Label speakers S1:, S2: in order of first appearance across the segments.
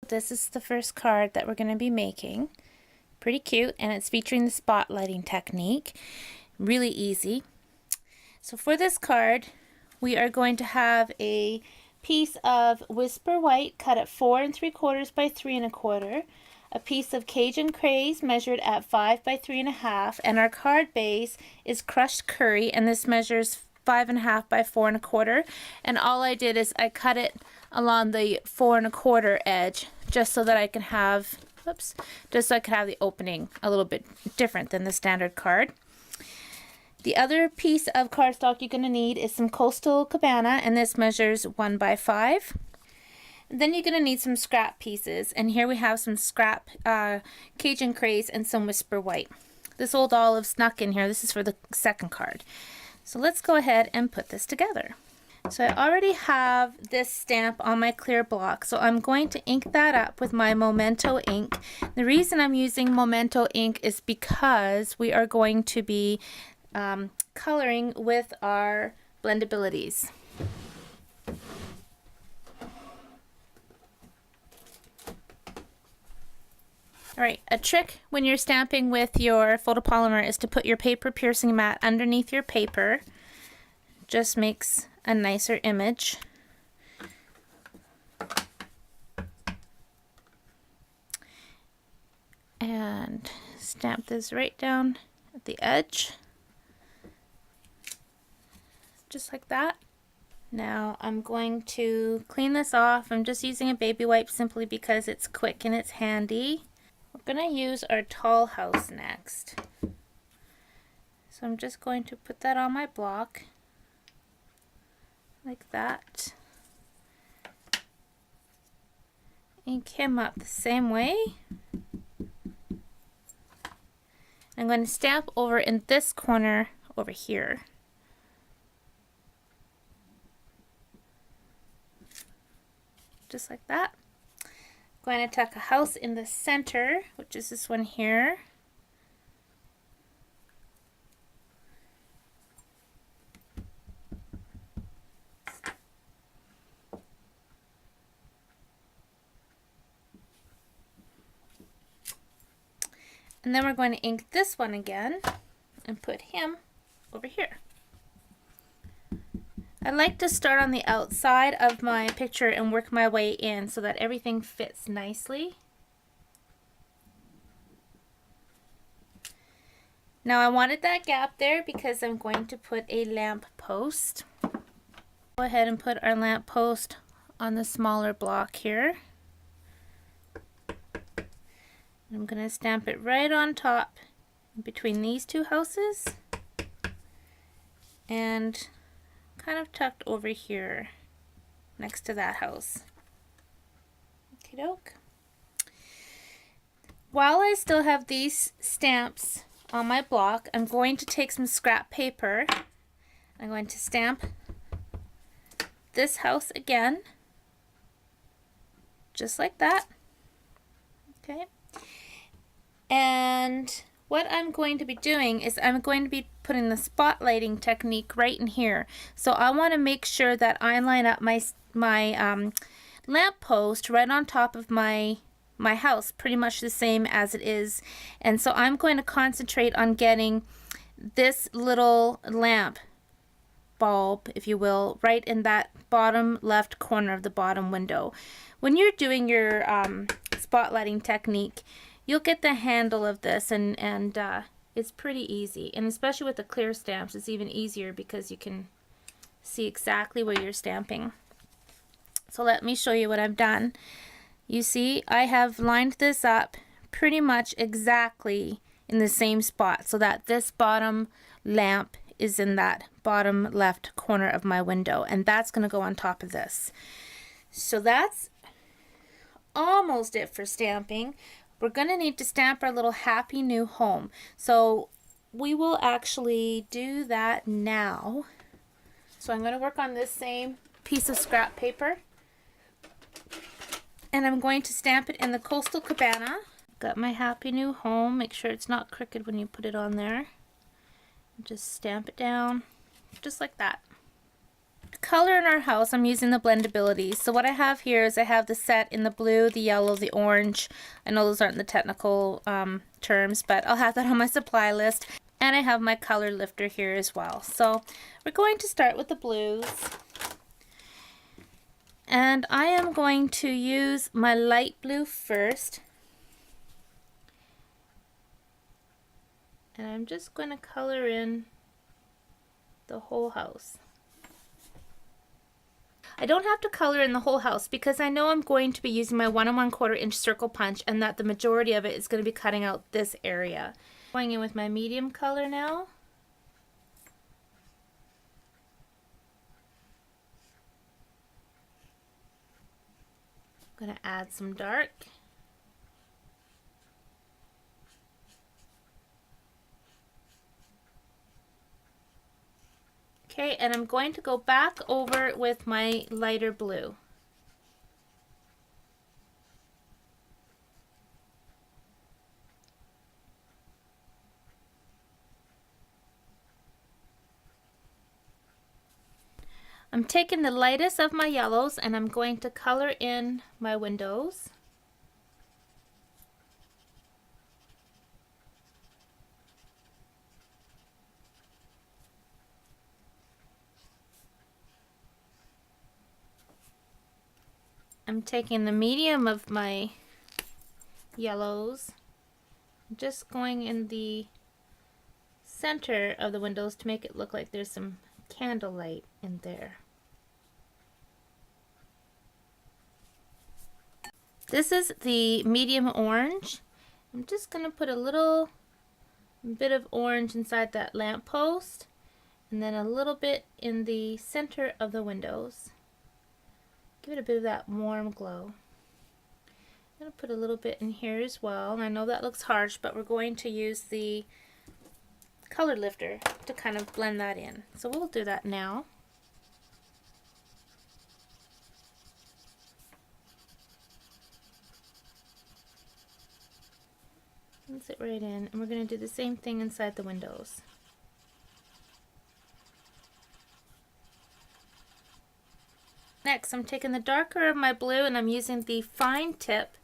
S1: This is the first card that we're going to be making. Pretty cute, and it's featuring the spotlighting technique. Really easy. So for this card, we are going to have a piece of Whisper White cut at 4 3/4 by 3 1/4, a piece of Cajun Craze measured at 5 by 3 1/2, and our card base is crushed curry, and this measures 5 1/2 by 4 1/4. And all I did is I cut it along the 4 1/4 edge, just so that I can have, just so I could have the opening a little bit different than the standard card. The other piece of cardstock you're going to need is some Coastal Cabana, and this measures 1 by 5. And then you're going to need some scrap pieces, and here we have some scrap Cajun Craze and some Whisper White. This old olive snuck in here. This is for the second card. So let's go ahead and put this together. So I already have this stamp on my clear block, so I'm going to ink that up with my Memento ink. The reason I'm using Memento ink is because we are going to be coloring with our blendabilities. Alright, a trick when you're stamping with your photopolymer is to put your paper piercing mat underneath your paper. Just makes a nicer image. And stamp this right down at the edge. Just like that. Now I'm going to clean this off. I'm just using a baby wipe simply because it's quick and it's handy. We're going to use our tall house next. So I'm just going to put that on my block like that. Ink him up the same way. I'm going to stamp over in this corner over here. Just like that. I'm going to tuck a house in the center, which is this one here. And then we're going to ink this one again and put him over here. I like to start on the outside of my picture and work my way in so that everything fits nicely. Now I wanted that gap there because I'm going to put a lamp post. Go ahead and put our lamp post on the smaller block here. I'm going to stamp it right on top between these two houses and kind of tucked over here next to that house. Okie doke. While I still have these stamps on my block, I'm going to take some scrap paper. I'm going to stamp this house again, just like that. Okay. And what I'm going to be doing is I'm going to be putting the spotlighting technique right in here. So I want to make sure that I line up my lamp post right on top of my house, pretty much the same as it is. And so I'm going to concentrate on getting this little lamp bulb, if you will, right in that bottom left corner of the bottom window. When you're doing your spotlighting technique, you'll get the handle of this, and it's pretty easy. And especially with the clear stamps, it's even easier because you can see exactly where you're stamping. So let me show you what I've done. You see, I have lined this up pretty much exactly in the same spot so that this bottom lamp is in that bottom left corner of my window, and that's going to go on top of this. So that's almost it for stamping. We're going to need to stamp our little happy new home. So we will actually do that now. So I'm going to work on this same piece of scrap paper. And I'm going to stamp it in the Coastal Cabana. Got my happy new home. Make sure it's not crooked when you put it on there. Just stamp it down just like that. color in our house, I'm using the blendability. So what I have here is I have the set in the blue, the yellow, the orange. I know those aren't the technical terms, but I'll have that on my supply list. And I have my color lifter here as well. So we're going to start with the blues. And I am going to use my light blue first. And I'm just going to color in the whole house. I don't have to color in the whole house because I know I'm going to be using my 1 1/4 inch circle punch and that the majority of it is going to be cutting out this area. Going in with my medium color now. I'm going to add some dark. Okay, and I'm going to go back over with my lighter blue. I'm taking the lightest of my yellows and I'm going to color in my windows. I'm taking the medium of my yellows, just going in the center of the windows to make it look like there's some candlelight in there. This is the medium orange. I'm just going to put a little bit of orange inside that lamppost and then a little bit in the center of the windows. Give it a bit of that warm glow. I'm going to put a little bit in here as well, and I know that looks harsh, but we're going to use the color lifter to kind of blend that in. So we'll do that now. Let's sit right in, and we're going to do the same thing inside the windows. Next, I'm taking the darker of my blue and I'm using the fine tip.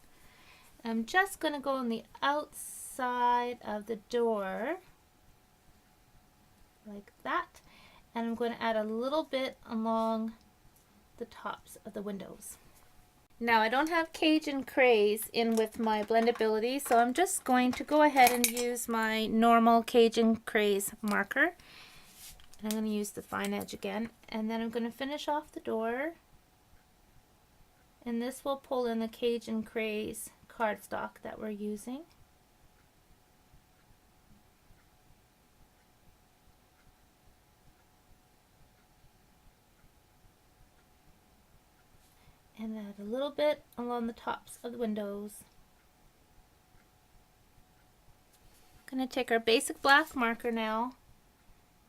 S1: I'm just going to go on the outside of the door, like that, and I'm going to add a little bit along the tops of the windows. Now I don't have Cajun Craze in with my blendability, so I'm just going to go ahead and use my normal Cajun Craze marker. And I'm going to use the fine edge again, and then I'm going to finish off the door. And this will pull in the Cajun Craze cardstock that we're using. And add a little bit along the tops of the windows. I'm going to take our basic black marker now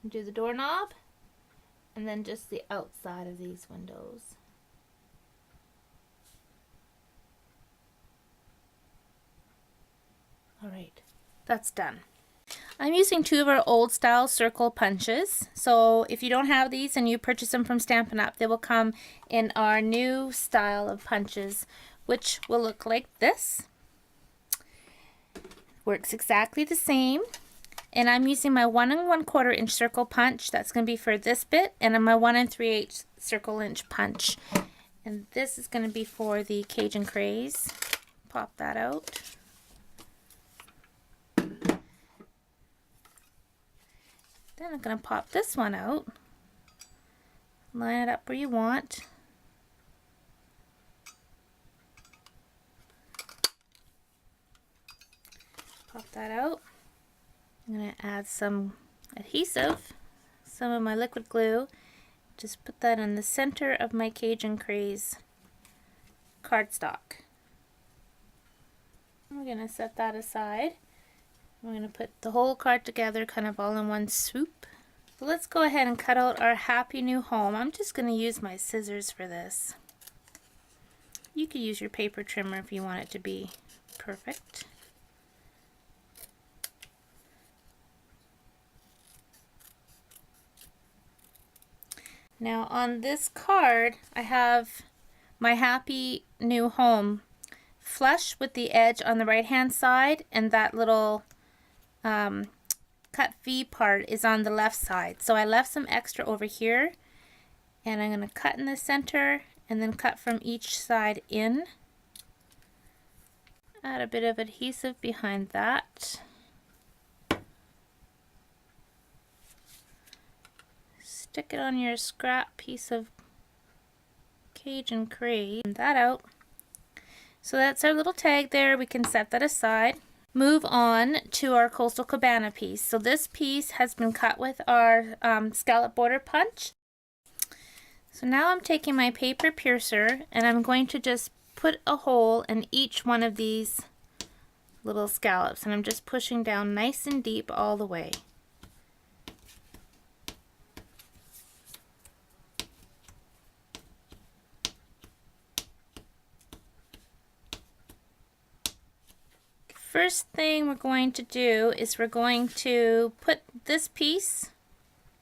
S1: and do the doorknob and then just the outside of these windows. Alright, that's done. I'm using 2 of our old style circle punches. So if you don't have these and you purchase them from Stampin' Up, they will come in our new style of punches, which will look like this. Works exactly the same. And I'm using my 1 1/4 inch circle punch. That's going to be for this bit, and my 1 3/8 circle inch punch. And this is going to be for the Cajun Craze. Pop that out. Then I'm going to pop this one out. Line it up where you want. Pop that out. I'm going to add some adhesive, some of my liquid glue. Just put that in the center of my Cajun Craze cardstock. We're going to set that aside. We're going to put the whole card together kind of all in one swoop. So let's go ahead and cut out our happy new home. I'm just going to use my scissors for this. You could use your paper trimmer if you want it to be perfect. Now on this card, I have my happy new home flush with the edge on the right hand side, and that little cut V part is on the left side. So I left some extra over here, and I'm going to cut in the center and then cut from each side in. Add a bit of adhesive behind that. Stick it on your scrap piece of Cajun crepe. That out. So that's our little tag there. We can set that aside. Move on to our Coastal Cabana piece. So this piece has been cut with our scallop border punch. So now I'm taking my paper piercer and I'm going to just put a hole in each one of these little scallops, and I'm just pushing down nice and deep all the way. First thing we're going to do is we're going to put this piece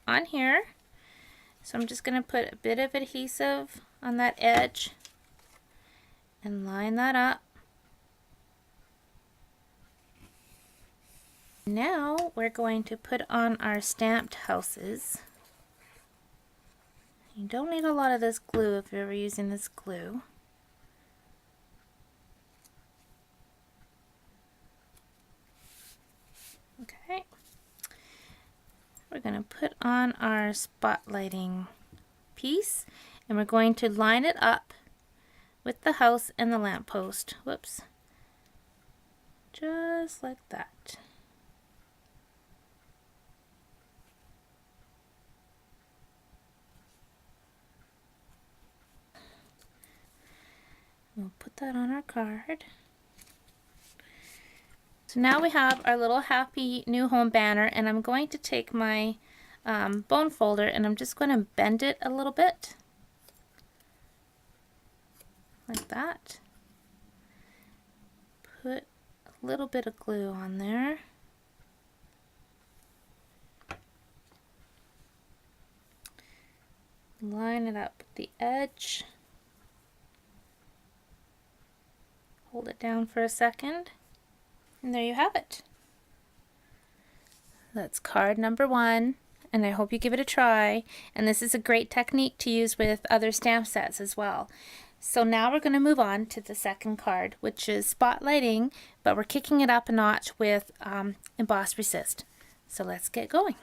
S1: on here. So I'm just going to put a bit of adhesive on that edge and line that up. Now we're going to put on our stamped houses. You don't need a lot of this glue if you're ever using this glue. Okay, we're going to put on our spotlighting piece, and we're going to line it up with the house and the lamppost. Whoops. Just like that. We'll put that on our card. So now we have our little happy new home banner, and I'm going to take my bone folder and I'm just going to bend it a little bit like that. Put a little bit of glue on there. Line it up with the edge. Hold it down for a second. And there you have it. That's card number 1, and I hope you give it a try. And this is a great technique to use with other stamp sets as well. So now we're going to move on to the second card, which is spotlighting, but we're kicking it up a notch with Emboss Resist. So let's get going.